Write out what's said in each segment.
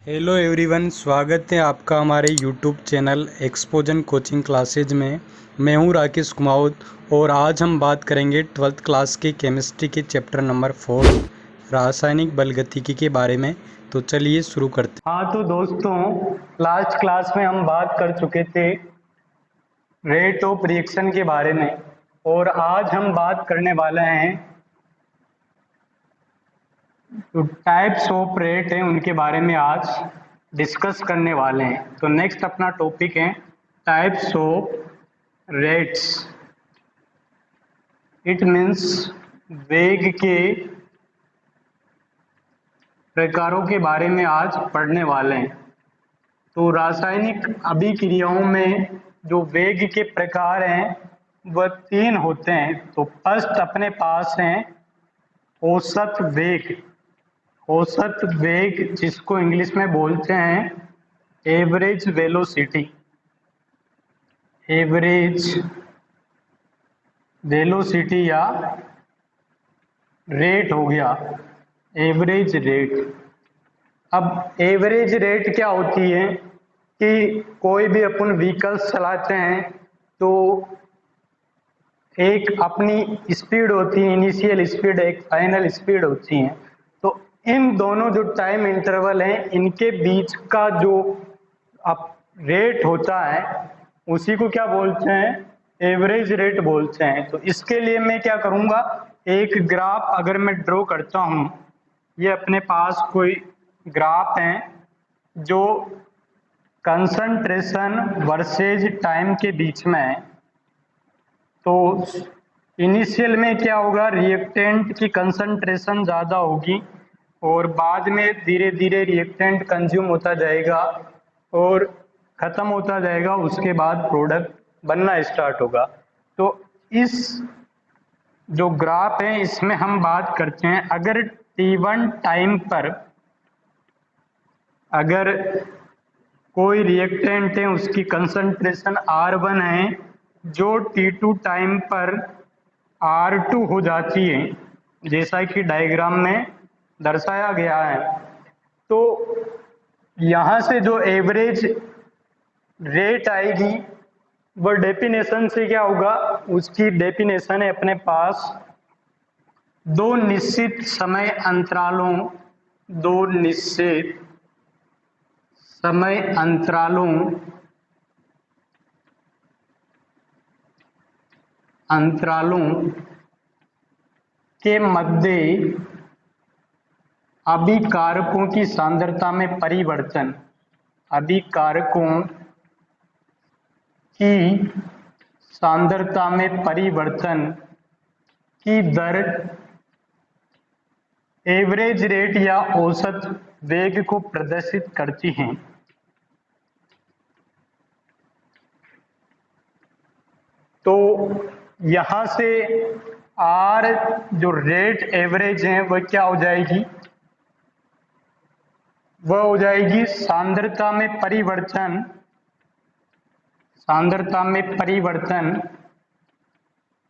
Hello everyone, स्वागत है आपका हमारे यूट्यूब चैनल एक्सपोजन कोचिंग क्लासेज में। मैं हूं राकेश कुमार और आज हम बात करेंगे 12th क्लास के केमिस्ट्री के चैप्टर नंबर 4 रासायनिक बलगतिकी के बारे में। तो चलिए शुरू करते हैं। हाँ तो दोस्तों, लास्ट क्लास में हम बात कर चुके थे रेट ऑफ रिएक्शन के बारे में और आज हम बात करने वाले हैं जो टाइप्स ऑफ रेट हैं उनके बारे में आज डिस्कस करने वाले हैं। तो नेक्स्ट अपना टॉपिक है types of rates. It means वेग के प्रकारों के बारे में आज पढ़ने वाले हैं। तो रासायनिक अभिक्रियाओं में जो वेग के प्रकार हैं वह 3 होते हैं। तो फर्स्ट अपने पास हैं औसत वेग। औसत वेग जिसको इंग्लिश में बोलते हैं एवरेज वेलोसिटी। एवरेज वेलोसिटी या रेट हो गया, एवरेज रेट। अब एवरेज रेट क्या होती है कि कोई भी अपन व्हीकल्स चलाते हैं तो एक अपनी स्पीड होती है, इनिशियल स्पीड, एक फाइनल स्पीड होती है। तो इन दोनों जो टाइम इंटरवल हैं इनके बीच का जो अब रेट होता है उसी को क्या बोलते हैं, एवरेज रेट बोलते हैं। तो इसके लिए मैं क्या करूंगा, एक ग्राफ अगर मैं ड्रॉ करता हूं, ये अपने पास कोई ग्राफ है जो कंसंट्रेशन वर्सेज टाइम के बीच में है। तो इनिशियल में क्या होगा, रिएक्टेंट की कंसंट्रेशन ज़्यादा होगी और बाद में धीरे धीरे रिएक्टेंट कंज्यूम होता जाएगा और ख़त्म होता जाएगा, उसके बाद प्रोडक्ट बनना स्टार्ट होगा। तो इस जो ग्राफ है इसमें हम बात करते हैं, अगर T1 टाइम पर अगर कोई रिएक्टेंट है उसकी कंसंट्रेशन R1 है जो T2 टाइम पर R2 हो जाती है, जैसा कि डायग्राम में दर्शाया गया है। तो यहाँ से जो एवरेज रेट आएगी वो डेफिनेशन से क्या होगा, उसकी डेफिनेशन है अपने पास दो निश्चित समय अंतरालों, दो निश्चित समय अंतरालों के मध्य अभिकारकों की सांद्रता में परिवर्तन, अभिकारकों की सांद्रता में परिवर्तन की दर एवरेज रेट या औसत वेग को प्रदर्शित करती हैं। तो यहां से आर जो रेट एवरेज है वह क्या हो जाएगी, वह हो जाएगी सांद्रता में परिवर्तन, सांद्रता में परिवर्तन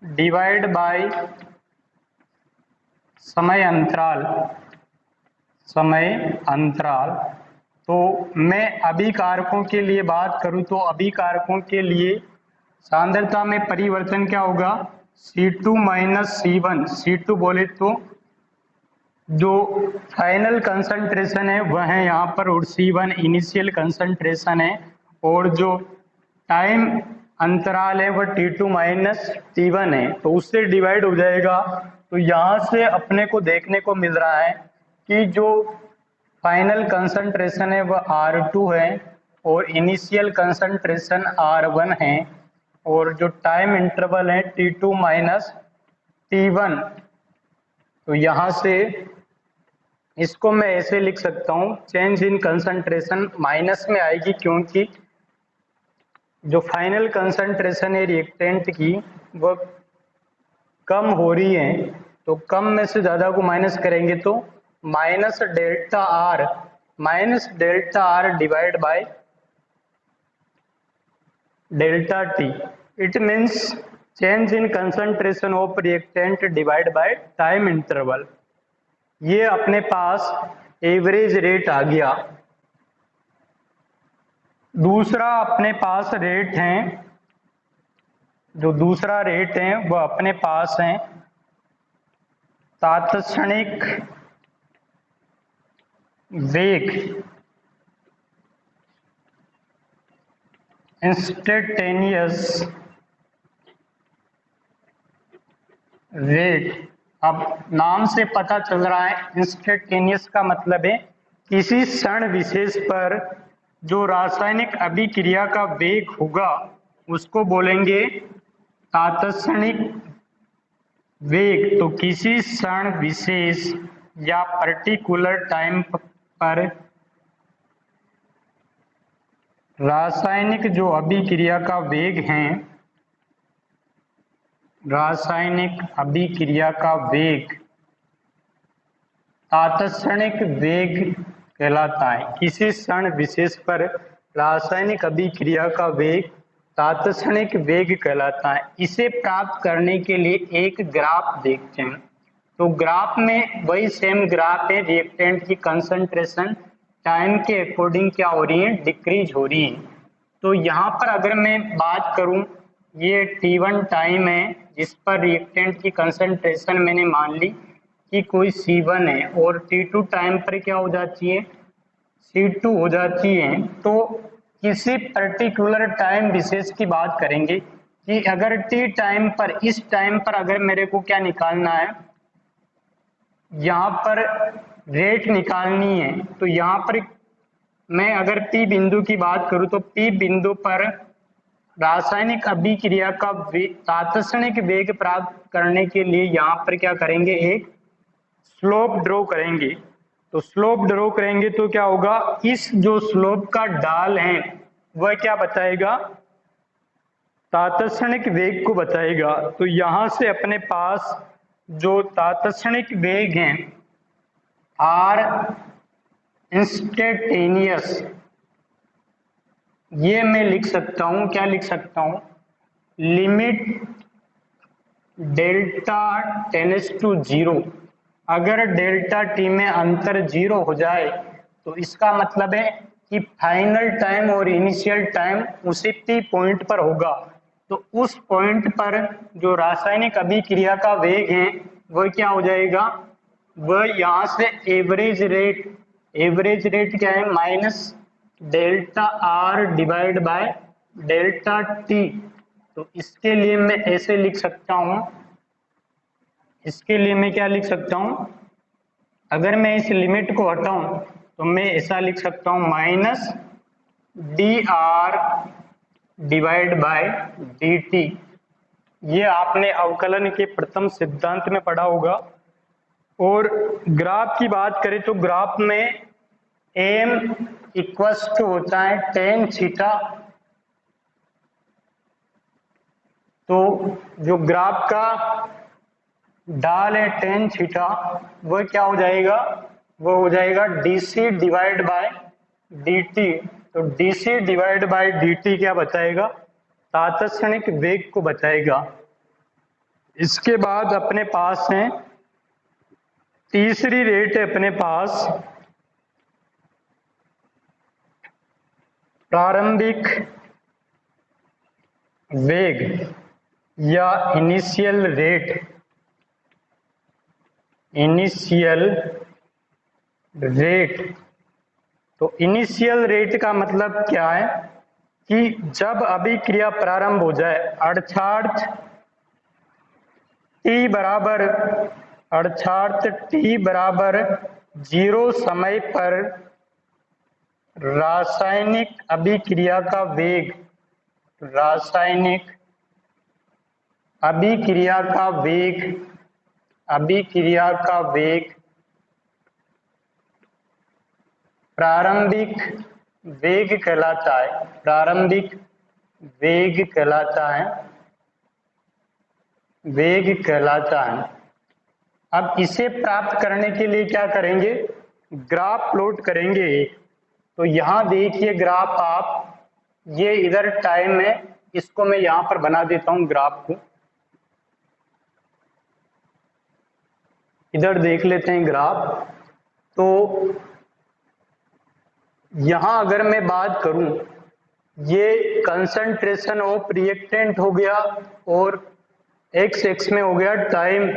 डिवाइड बाय समय अंतराल, समय अंतराल। तो मैं अभिकारकों के लिए बात करूं तो अभिकारकों के लिए सांद्रता में परिवर्तन क्या होगा, C2 माइनस C1। C2 बोले तो जो फाइनल कंसंट्रेशन है वह है यहाँ पर और C1 इनिशियल कंसंट्रेशन है और जो टाइम अंतराल है वह T2 माइनस T1 है, तो उससे डिवाइड हो जाएगा। तो यहाँ से अपने को देखने को मिल रहा है कि जो फाइनल कंसंट्रेशन है वह R2 है और इनिशियल कंसंट्रेशन R1 है और जो टाइम इंटरवल है T2 माइनस T1। तो यहाँ से इसको मैं ऐसे लिख सकता हूँ, चेंज इन कंसंट्रेशन माइनस में आएगी क्योंकि जो फाइनल कंसंट्रेशन है रिएक्टेंट की वह कम हो रही है। तो कम में से ज़्यादा को माइनस करेंगे तो minus delta R divide by delta T. It means change in concentration of reactant divide by time interval. ये अपने पास एवरेज रेट आ गया। दूसरा अपने पास रेट है, जो दूसरा रेट है वह अपने पास है तात्क्षणिक वेग, इंस्टेंटेनियस रेट। अब नाम से पता चल रहा है इंस्टेंटेनियस का मतलब है किसी क्षण विशेष पर जो रासायनिक अभिक्रिया का वेग होगा उसको बोलेंगे तात्क्षणिक वेग। तो किसी क्षण विशेष या पर्टिकुलर टाइम पर रासायनिक जो अभिक्रिया का वेग है, रासायनिक अभिक्रिया का वेग तात्क्षणिक वेग कहलाता है। किसी क्षण विशेष पर रासायनिक अभिक्रिया का वेग तात्क्षणिक वेग कहलाता है। इसे प्राप्त करने के लिए एक ग्राफ देखते हैं। तो ग्राफ में वही सेम ग्राफ है, रिएक्टेंट की कंसंट्रेशन टाइम के अकॉर्डिंग क्या हो रही है, डिक्रीज हो रही है। तो यहाँ पर अगर मैं बात करूं, ये T1 टाइम है जिस पर रिएक्टेंट की कंसंट्रेशन मैंने मान ली कि कोई C1 है, और T2 टाइम पर क्या हो जाती है, C2 हो जाती है। तो किसी पर्टिकुलर टाइम विशेष की बात करेंगे कि अगर T टाइम पर, इस टाइम पर अगर मेरे को क्या निकालना है, यहाँ पर रेट निकालनी है। तो यहाँ पर मैं अगर P बिंदु की बात करूं तो P बिंदु पर रासायनिक अभिक्रिया का तात्क्षणिक वेग प्राप्त करने के लिए यहाँ पर क्या करेंगे, एक स्लोप ड्रॉ करेंगे। तो स्लोप ड्रॉ करेंगे तो क्या होगा, इस जो स्लोप का ढाल है वह क्या बताएगा, तात्क्षणिक वेग को बताएगा। तो यहां से अपने पास जो तात्क्षणिक वेग है आर इंस्टेंटेनियस, ये मैं लिख सकता हूं, क्या लिख सकता हूं, limit delta tends to zero. अगर डेल्टा टी में अंतर जीरो हो जाए तो इसका मतलब है कि फाइनल टाइम और इनिशियल टाइम उसी P पॉइंट पर होगा। तो उस पॉइंट पर जो रासायनिक अभिक्रिया का वेग है वह क्या हो जाएगा, वह यहाँ से एवरेज रेट क्या है, minus delta R divide by delta T. तो इसके लिए मैं ऐसे लिख सकता हूं, इसके लिए मैं क्या लिख सकता हूं, अगर मैं इस लिमिट को हटाऊं तो मैं ऐसा लिख सकता हूं, minus D R divide by D T. ये आपने अवकलन के प्रथम सिद्धांत में पढ़ा होगा। और ग्राफ की बात करें तो ग्राफ में एम इक्वल्स टू होता है टेन थीटा। तो जो ग्राफ का ढाल है टेन थीटा वह क्या हो जाएगा, वो हो जाएगा डीसी डिवाइड बाय dt। तो डीसी डिवाइड बाय dt क्या बताएगा, तात्क्षणिक वेग को बताएगा। इसके बाद अपने पास है तीसरी रेट है अपने पास प्रारंभिक वेग या इनिशियल रेट। इनिशियल रेट, तो इनिशियल रेट का मतलब क्या है कि जब अभिक्रिया प्रारंभ हो जाए, अर्थात टी बराबर जीरो समय पर रासायनिक अभिक्रिया का वेग, रासायनिक अभिक्रिया का वेग, अभिक्रिया का वेग प्रारंभिक वेग कहलाता है, प्रारंभिक वेग कहलाता है, वेग कहलाता है। अब इसे प्राप्त करने के लिए क्या करेंगे, ग्राफ प्लॉट करेंगे। तो यहां देखिए ग्राफ आप, ये इधर टाइम है, इसको मैं यहां पर बना देता हूं ग्राफ को, इधर देख लेते हैं ग्राफ। तो यहां अगर मैं बात करूं ये कंसंट्रेशन ऑफ रिएक्टेंट हो गया और x में हो गया टाइम।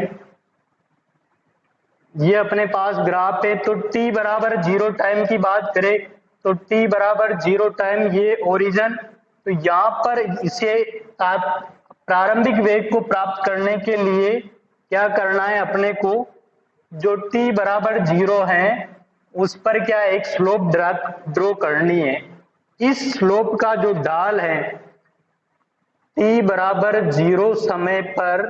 ये अपने पास ग्राफ है। तो t बराबर 0 टाइम की बात करें तो t बराबर 0 टाइम ये ओरिजिन। तो यहाँ पर इसे प्रारंभिक वेग को प्राप्त करने के लिए क्या करना है अपने को, जो t बराबर 0 है उस पर क्या एक स्लोप ड्रॉ करनी है। इस स्लोप का जो ढाल है t बराबर 0 समय पर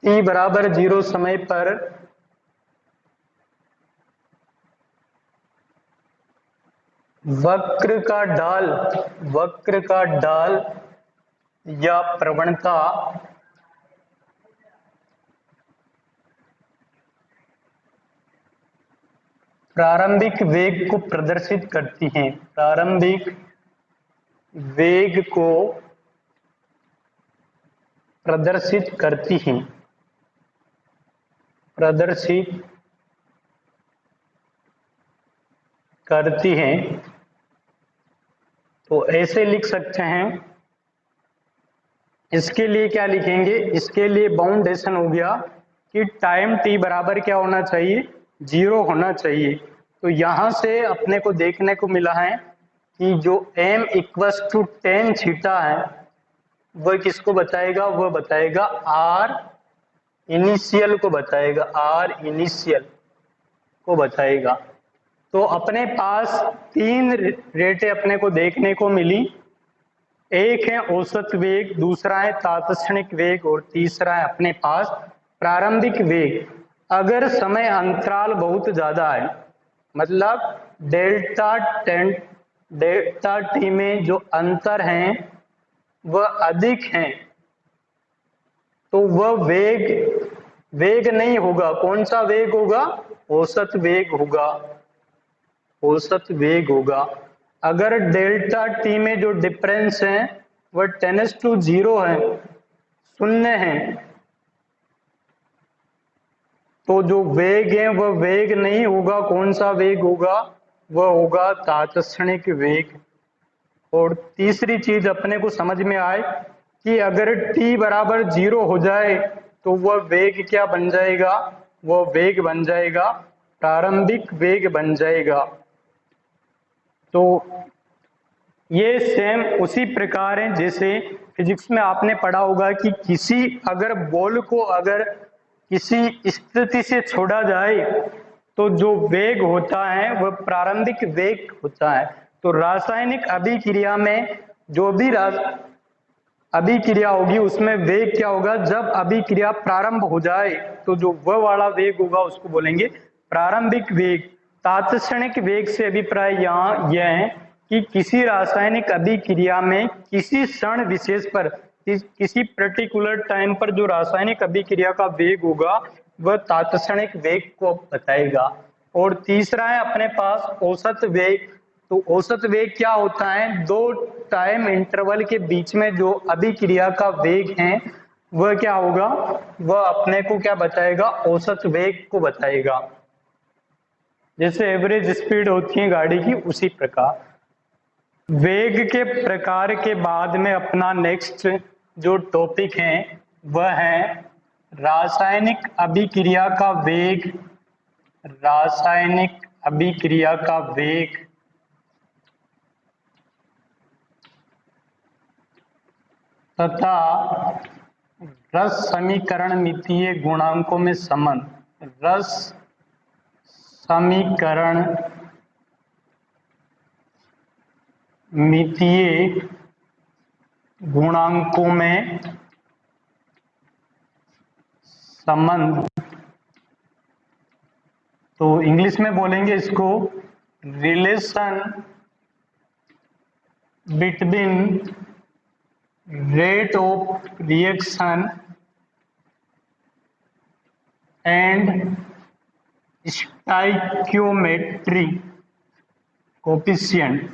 t बराबर 0 समय पर वक्र का ढाल या प्रवणता प्रारंभिक वेग को प्रदर्शित करती हैं। प्रारंभिक वेग को प्रदर्शित करती हैं। तो ऐसे लिख सकते हैं। इसके लिए क्या लिखेंगे, इसके लिए बाउंडेशन हो गया कि टाइम t बराबर क्या होना चाहिए, 0 होना चाहिए। तो यहां से अपने को देखने को मिला है कि जो m equals to ten theta है वह किसको बताएगा, वह बताएगा r इनिशियल को बताएगा। तो अपने पास तीन रेटें अपने को देखने को मिली, एक है औसत वेग, दूसरा है तात्क्षणिक वेग और तीसरा है अपने पास प्रारंभिक वेग। अगर समय अंतराल बहुत ज्यादा है, मतलब डेल्टा टी में जो अंतर है वह अधिक है, तो वह वेग नहीं होगा। कौन सा वेग होगा, औसत वेग होगा। अगर डेल्टा टी में जो डिफरेंस है वह 10⁻0 है, 0 है, तो जो वेग है वह वेग नहीं होगा। कौन सा वेग होगा, वह होगा तात्क्षणिक वेग। और तीसरी चीज अपने को समझ में आए कि अगर t बराबर 0 हो जाए तो वह वेग क्या बन जाएगा, वह वेग बन जाएगा प्रारंभिक वेग बन जाएगा। तो ये सेम उसी प्रकार है जैसे फिजिक्स में आपने पढ़ा होगा कि किसी अगर बॉल को अगर किसी स्थिति से छोड़ा जाए तो जो वेग होता है वह प्रारंभिक वेग होता है। तो रासायनिक अभिक्रिया में जो भी अभिक्रिया होगी उसमें वेग क्या होगा, जब अभिक्रिया प्रारंभ हो जाए तो जो वह वाला वेग होगा उसको बोलेंगे प्रारंभिक वेग। तात्क्षणिक वेग से अभिप्राय यहाँ यह है कि किसी रासायनिक अभिक्रिया में किसी क्षण विशेष पर, किसी पर्टिकुलर टाइम पर जो रासायनिक अभिक्रिया का वेग होगा वह तात्क्षणिक वेग को बताएगा। और तीसरा है अपने पास औसत वेग। तो औसत वेग क्या होता है, दो टाइम इंटरवल के बीच में जो अभिक्रिया का वेग है वह क्या होगा, वह अपने को क्या बताएगा, औसत वेग को बताएगा। जैसे एवरेज स्पीड होती है गाड़ी की उसी प्रकार। वेग के प्रकार के बाद में अपना नेक्स्ट जो टॉपिक है वह है रासायनिक अभिक्रिया का वेग। रासायनिक अभिक्रिया का वेग तथा रस समीकरण मितीय गुणांकों में संबंध। रस समीकरण मितीय गुणांकों में संबंध। तो इंग्लिश में बोलेंगे इसको relation between rate of reaction and stoichiometry coefficient.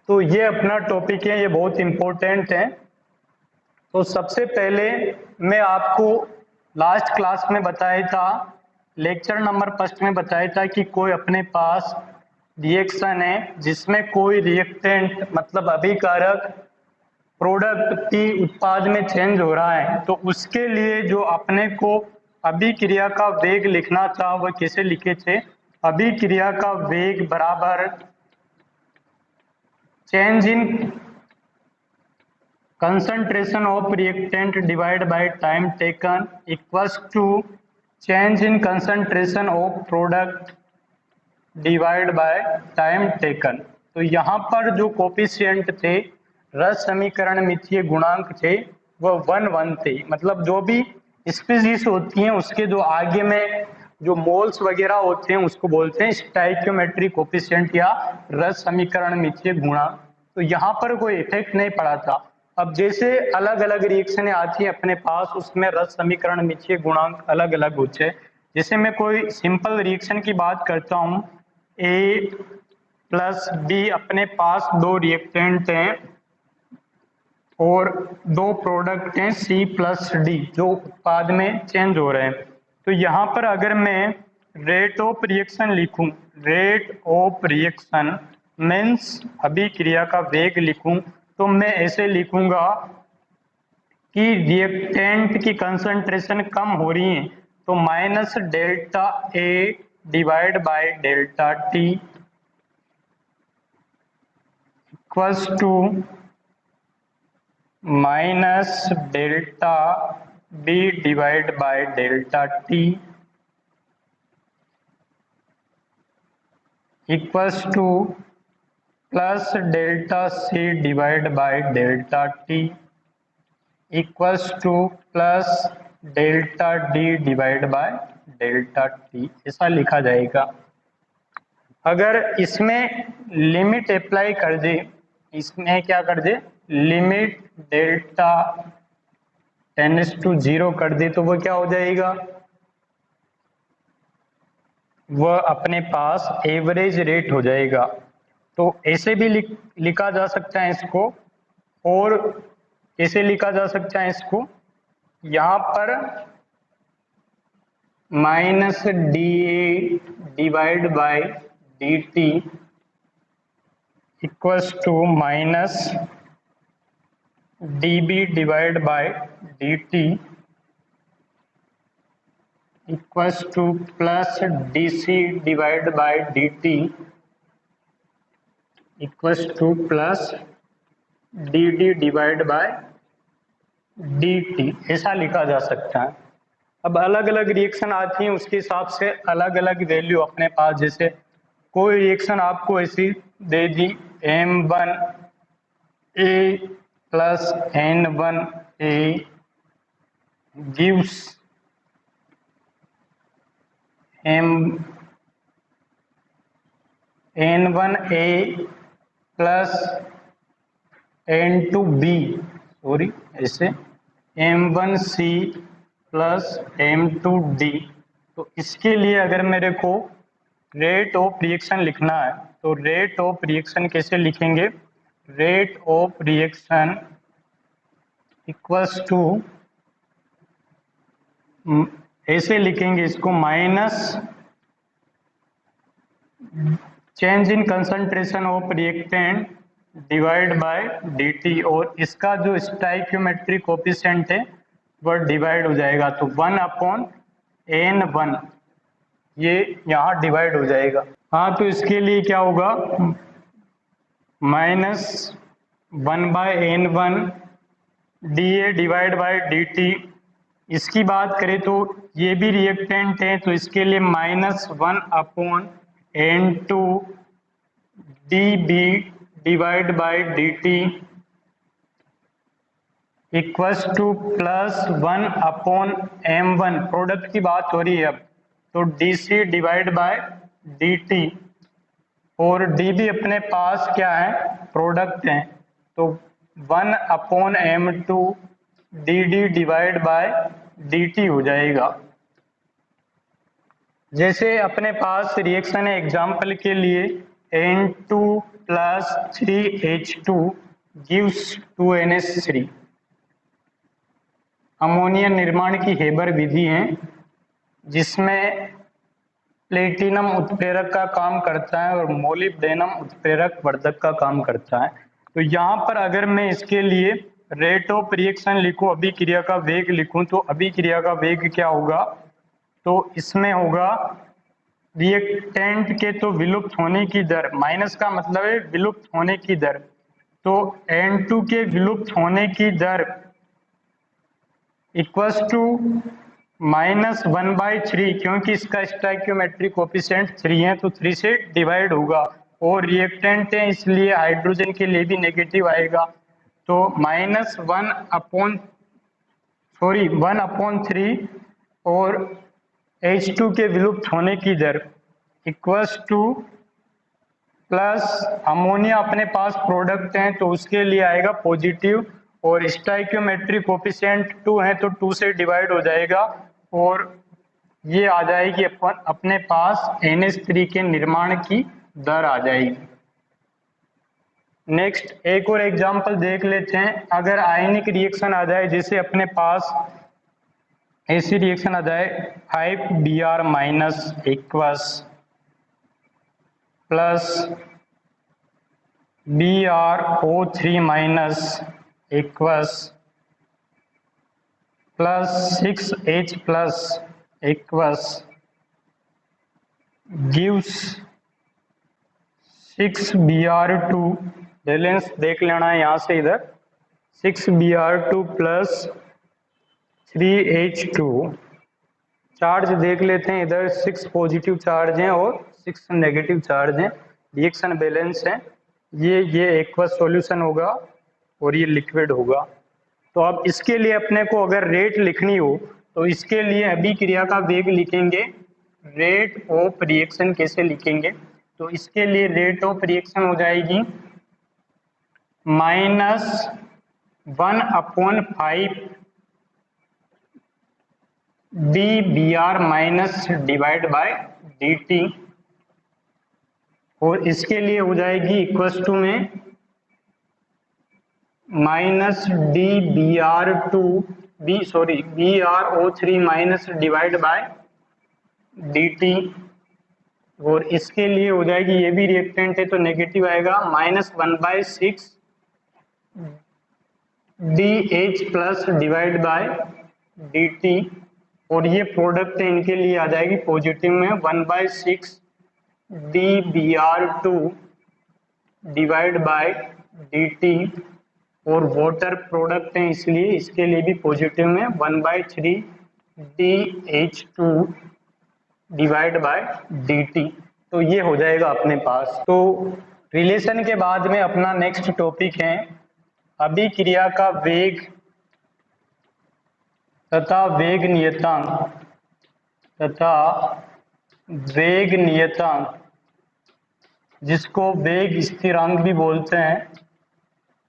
तो ये अपना टॉपिक है, ये बहुत इंपॉर्टेंट है। तो सबसे पहले मैं आपको लास्ट क्लास में बताया था, लेक्चर नंबर फर्स्ट में बताया था कि कोई अपने पास रिएक्शन है जिसमें कोई रिएक्टेंट मतलब अभिकारक प्रोडक्ट की उत्पाद में चेंज हो रहा है, तो उसके लिए जो अपने को अभिक्रिया का वेग लिखना था वह कैसे लिखे थे? अभिक्रिया का वेग बराबर change in concentration of reactant divided by time taken equals to change in concentration of product divided by time taken। तो यहाँ पर जो कोफिशिएंट थे, रस समीकरण मितीय गुणांक थे, वह 1 थे। मतलब जो भी स्पीशीज होती हैं उसके जो आगे में जो मोल्स वगैरह होते हैं उसको बोलते हैं स्टाइक्योमेट्रिक कोफिशिएंट या रस समीकरण मितीय गुणांक। तो यहाँ पर कोई इफेक्ट नहीं पड़ा था। अब जैसे अलग अलग रिएक्शनें आती हैं अपने पास, उसमें रस समीकरण मितीय गुणांक अलग अलग होते हैं। जैसे मैं कोई सिंपल रिएक्शन की बात करता हूँ, ए प्लस बी अपने पास दो रिएक्टेंट हैं और दो प्रोडक्ट हैं सी प्लस डी जो उत्पाद में चेंज हो रहे हैं। तो यहाँ पर अगर मैं रेट ऑफ रिएक्शन लिखूं, रेट ऑफ रिएक्शन मीन्स अभिक्रिया का वेग लिखूं, तो मैं ऐसे लिखूंगा कि रिएक्टेंट की कंसंट्रेशन कम हो रही है, तो minus delta A divide by delta T equals to minus delta B divide by delta T equals to plus delta C divide by delta T equals to plus delta D divide by delta T, ऐसा लिखा जाएगा। अगर इसमें limit apply कर दे, इसमें क्या कर दे, limit delta tends to 0 कर दे, तो वो क्या हो जाएगा, वह अपने पास एवरेज रेट हो जाएगा। तो ऐसे भी लिखा जा सकता है इसको, और कैसे लिखा जा सकता है इसको, यहाँ पर minus D A divide by D T equals to minus D B divide by D T equals to plus D C divide by D T equals to plus D D divide by D T, ऐसा लिखा जा सकता है। अब अलग अलग reaction आती हैं उसके हिसाब से अलग अलग वैल्यू अपने पास, जैसे कोई रिएक्शन आपको ऐसी दे दी M1 A plus N1 A gives N1 A plus N2 B, sorry ऐसे M1 C plus M2 D। तो इसके लिए अगर मेरे को रेट ऑफ रिएक्शन लिखना है, तो रेट ऑफ रिएक्शन कैसे लिखेंगे, rate of reaction equals to, ऐसे लिखेंगे इसको, minus change in concentration of reactant divide by dt, और इसका जो स्टाइक्योमेट्रिक कोफिशिएंट है वह डिवाइड हो जाएगा, तो 1/n1 ये यहाँ डिवाइड हो जाएगा। हाँ, तो इसके लिए क्या होगा, minus 1/n1 dA divide by dt। इसकी बात करें तो ये भी रिएक्टेंट है, तो इसके लिए -1/n2 dB divide by dt equals to plus 1/m1, product की बात हो रही है अब, तो dC डिवाइड बाय dt, और dB अपने पास क्या है, प्रोडक्ट है, तो 1/m2 dd divide by dt हो जाएगा। जैसे अपने पास रिएक्शन है एग्जाम्पल के लिए N2 plus 3H2 gives 2NH3, ammonia निर्माण की हेबर विधि है, जिसमें प्लेटिनम उत्प्रेरक का काम करता है और मोलिब्डेनम उत्प्रेरक वर्धक का काम करता है। तो यहाँ पर अगर मैं इसके लिए रेट ऑफ रिएक्शन लिखूं, अभिक्रिया का वेग लिखूं, तो अभिक्रिया का वेग क्या होगा, तो इसमें होगा रिएक्टेंट के तो विलुप्त होने की दर, माइनस का मतलब है विलुप्त होने की दर, तो N2 के विलुप्त होने की दर इक्वल्स टू -1/3, क्योंकि इसका स्टोइकियोमेट्रिक कोफिशिएंट 3 है तो 3 से डिवाइड होगा, और रिएक्टेंट है इसलिए हाइड्रोजन के लिए भी नेगेटिव आएगा, तो -1/3 और H2 के विलुप्त होने की दर इक्वल्स टू प्लस अमोनिया अपने पास प्रोडक्ट हैं तो उसके लिए आएगा पॉजिटिव, और स्टोइकियोमेट्रिक कोफिशिएंट 2 है तो 2 से डिवाइड हो जाएगा, और ये आ जाएगी अपने पास NH3 के निर्माण की दर आ जाएगी। नेक्स्ट एक और एग्जांपल देख लेते हैं। अगर आयनिक रिएक्शन आ जाए, जैसे अपने पास ऐसी रिएक्शन आ जाए 5Br minus equals plus BrO3 minus equals plus 6H plus equals gives 6Br2, balance देख लेना है यहाँ से इधर, 6Br2 प्लस 3H2, चार्ज देख लेते हैं, इधर 6 पॉजिटिव चार्ज हैं और 6 नेगेटिव चार्ज हैं, रिएक्शन बैलेंस है, ये एक्वस सॉल्यूशन होगा और ये लिक्विड होगा। तो अब इसके लिए अपने को अगर रेट लिखनी हो तो इसके लिए अभिक्रिया का वेग लिखेंगे, रेट ऑफ रिएक्शन कैसे लिखेंगे, तो इसके लिए रेट ऑफ रिएक्शन हो जाएगी -1/5 dBr minus divide by dt, और इसके लिए हो जाएगी इक्वल्स टू में BrO3 minus divide by dt, और इसके लिए हो जाएगी, ये भी रिएक्टेंट है तो नेगेटिव आएगा, -1/6 DH plus divide by dt, और ये प्रोडक्ट है इनके लिए आ जाएगी पॉजिटिव में 1/6 dBr2 डिवाइड बाय dt, और वाटर प्रोडक्ट है इसलिए इसके लिए भी पॉजिटिव में 1/3 DH2 डिवाइड बाय dt, तो ये हो जाएगा अपने पास। तो रिलेशन के बाद में अपना नेक्स्ट टॉपिक है अभिक्रिया का वेग तथा वेग नियतांक, जिसको वेग स्थिरांक भी बोलते हैं,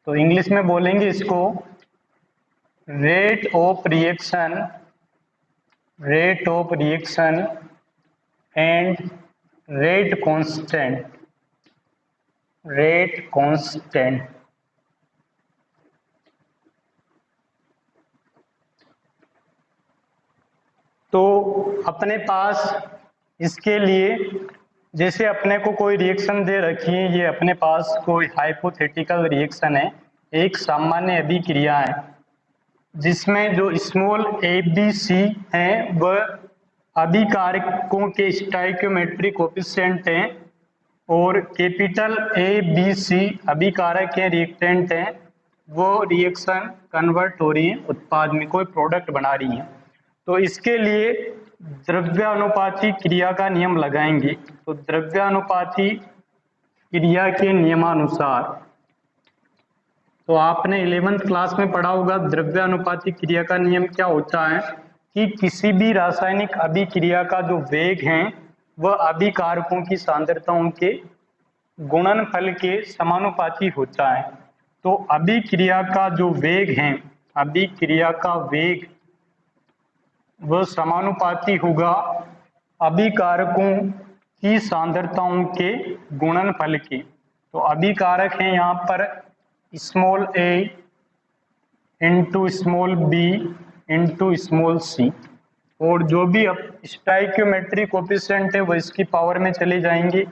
तो इंग्लिश में बोलेंगे इसको rate of reaction and rate constant. तो अपने पास इसके लिए जैसे अपने को कोई रिएक्शन दे रखी है, ये अपने पास कोई हाइपोथेटिकल रिएक्शन है, एक सामान्य अभिक्रिया है जिसमें जो स्मॉल ABC है वह अभिकारकों के स्टोइकियोमेट्रिक कोफिशिएंट हैं, और कैपिटल ABC अभिकारक है, रिएक्टेंट हैं, वो रिएक्शन कन्वर्ट हो रही है उत्पाद में, कोई प्रोडक्ट बना रही है। तो इसके लिए द्रव्यानुपाती क्रिया का नियम लगाएंगे। तो द्रव्यानुपाती क्रिया के नियमानुसार, तो आपने 11th क्लास में पढ़ा होगा द्रव्यानुपाती क्रिया का नियम क्या होता है कि किसी भी रासायनिक अभिक्रिया का जो वेग है वह अभिकारकों की सांद्रताओं के गुणनफल के समानुपाती होता है। तो अभिक्रिया का जो वेग है, अभिक्रिया का वेग वह समानुपाती होगा अभिकारकों की सांद्रताओं के गुणनफल के। तो अभिकारक है यहाँ पर small a into small b into small C, और जो भी अब स्टाइक्योमेट्रिक कोफिशिएंट है वो इसकी पावर में चले जाएंगे।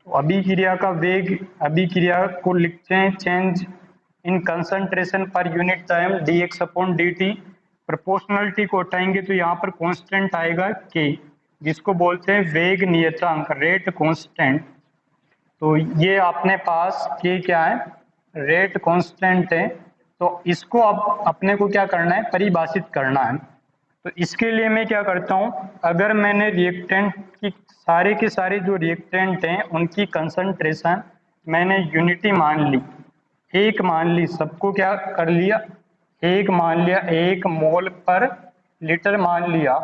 तो अभिक्रिया का वेग, अभिक्रिया को लिखते हैं change in concentration per unit time dx upon dt। Proportionality को हटाएंगे तो यहाँ पर कांस्टेंट आएगा k, जिसको बोलते हैं वेग नियतांक, रेट कांस्टेंट। तो ये अपने पास k क्या है, रेट कांस्टेंट है। तो इसको अब अपने को क्या करना है, परिभाषित करना है। तो इसके लिए मैं क्या करता हूँ, अगर मैंने रिएक्टेंट की सारे के सारे जो रिएक्टेंट हैं उनकी कंसंट्रेशन मैंने यूनिटी मान ली, एक मान ली, सबको क्या कर लिया, एक मान लिया, 1 मोल पर लीटर मान लिया।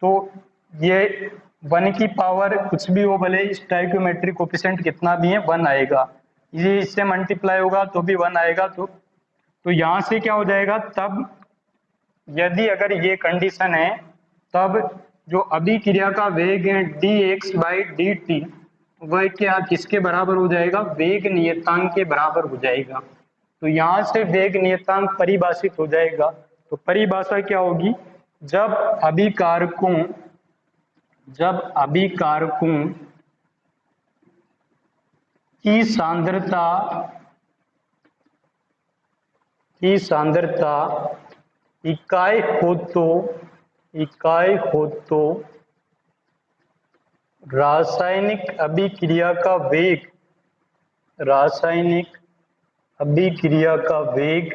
तो ये 1 की पावर कुछ भी हो, भले स्टाइक्योमेट्रिक कोफिशिएंट कितना भी है 1 आएगा, ये इससे मल्टीप्लाई होगा तो भी 1 आएगा। तो यहाँ से क्या हो जाएगा, तब यदि अगर ये कंडीशन है तब जो अभिक्रिया का वेग है dx/dt वह क्या किसके बराबर हो जाएगा, वेग नियतांक के बराबर हो जाएगा। तो यहाँ से वेग नियतांक परिभाषित हो जाएगा। तो परिभाषा क्या होगी, जब अभिकारकों की सांद्रता इकाई हो तो रासायनिक अभिक्रिया का वेग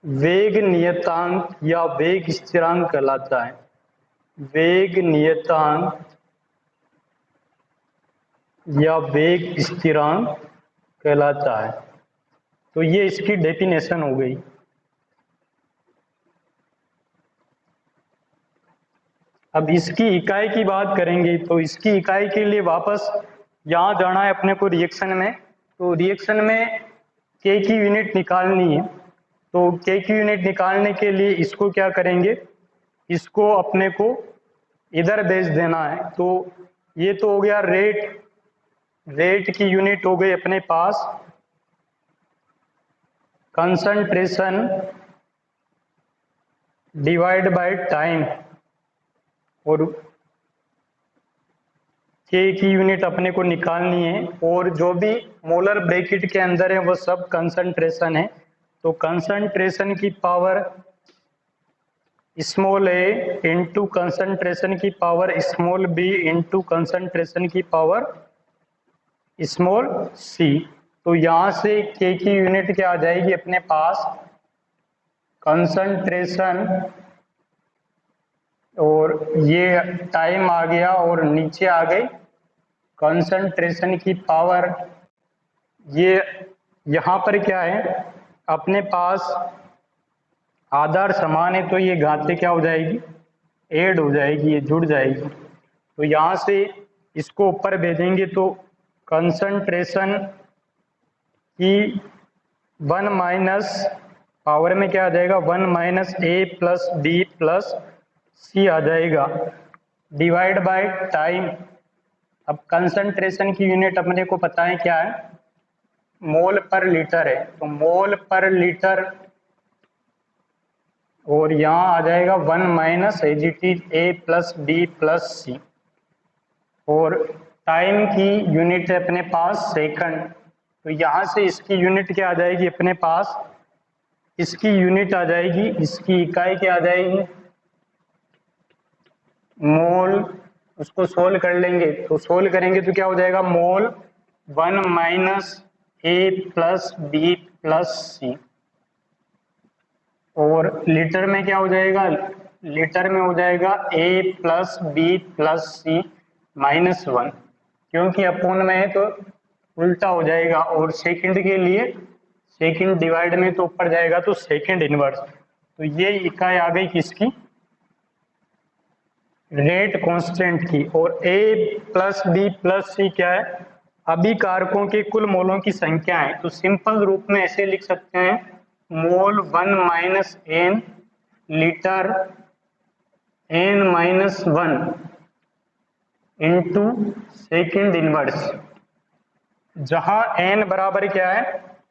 वेग नियतांक या वेग स्थिरांक कहलाता है, वेग नियतांक या वेग स्थिरांक कहलाता है। तो ये इसकी डेफिनेशन हो गई। अब इसकी इकाई की बात करेंगे तो इसकी इकाई के लिए वापस यहाँ जाना है अपने को रिएक्शन में। तो रिएक्शन में के की यूनिट निकालनी है। तो के की यूनिट निकालने के लिए इसको क्या करेंगे, इसको अपने को इधर भेज देना है। तो ये तो हो गया रेट की यूनिट हो गई अपने पास कंसंट्रेशन डिवाइड बाय टाइम, और के की यूनिट अपने को निकालनी है, और जो भी मोलर ब्रैकेट के अंदर है वो सब कंसंट्रेशन है। तो कंसंट्रेशन की power small a into concentration की power small b into concentration की पावर स्मॉल c। तो यहाँ से k की यूनिट क्या आ जाएगी अपने पास, कंसंट्रेशन, और ये टाइम आ गया और नीचे आ गई कंसंट्रेशन की पावर। ये यहाँ पर क्या है अपने पास आधार समान है तो ये घातें क्या हो जाएगी, ऐड हो जाएगी, ये जुड़ जाएगी। तो यहाँ से इसको ऊपर भेजेंगे तो कंसंट्रेशन की 1 माइनस पावर में क्या आ जाएगा, 1 minus a plus b plus c आ जाएगा, डिवाइड बाय टाइम। अब कंसंट्रेशन की यूनिट अपने को पता है क्या है, मोल पर लीटर है। तो मोल पर लीटर, और यहाँ आ जाएगा 1 minus a plus b plus c, और टाइम की यूनिट है अपने पास सेकंड। तो यहाँ से इसकी यूनिट क्या आ जाएगी अपने पास, इसकी यूनिट आ जाएगी, इसकी इकाई क्या आ जाएगी, मोल। उसको सोल्व कर लेंगे तो सोल्व करेंगे तो क्या हो जाएगा, मोल 1 minus a plus b plus c, और लीटर में क्या हो जाएगा, लीटर में हो जाएगा a plus b plus c minus 1, क्योंकि अपोन में है तो उल्टा हो जाएगा, और सेकंड के लिए सेकंड डिवाइड में तो ऊपर जाएगा तो सेकंड इनवर्स। तो ये इकाई आ गई किसकी, रेट कांस्टेंट की। और a plus b plus c क्या है, अभिकारकों के कुल मोलों की संख्या है। तो सिंपल रूप में ऐसे लिख सकते हैं, मोल 1 minus n litre n minus 1 into second inverse, जहां n बराबर क्या है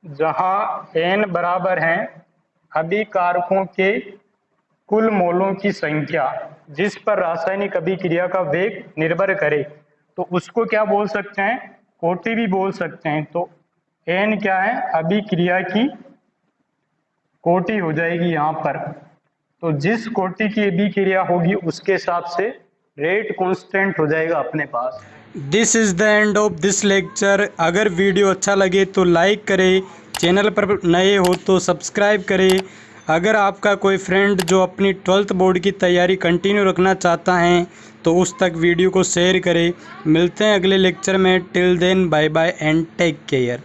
जहाँ n बराबर हैं अभिकारकों के कुल मोलों की संख्या जिस पर रासायनिक अभिक्रिया का वेग निर्भर करे, तो उसको क्या बोल सकते हैं, कोटि भी बोल सकते हैं। तो n क्या है, अभिक्रिया की कोटि हो जाएगी यहाँ पर। तो जिस कोटि की अभिक्रिया होगी उसके हिसाब से रेट कांस्टेंट हो जाएगा अपने पास। This is the end of this lecture. अगर वीडियो अच्छा लगे तो लाइक करें, चैनल पर नए हो तो सब्सक्राइब करें। अगर आपका कोई फ्रेंड जो अपनी 12th बोर्ड की तैयारी कंटिन्यू रखना चाहता है तो उस तक वीडियो को शेयर करें। मिलते हैं अगले लेक्चर में। Till then bye bye and take care.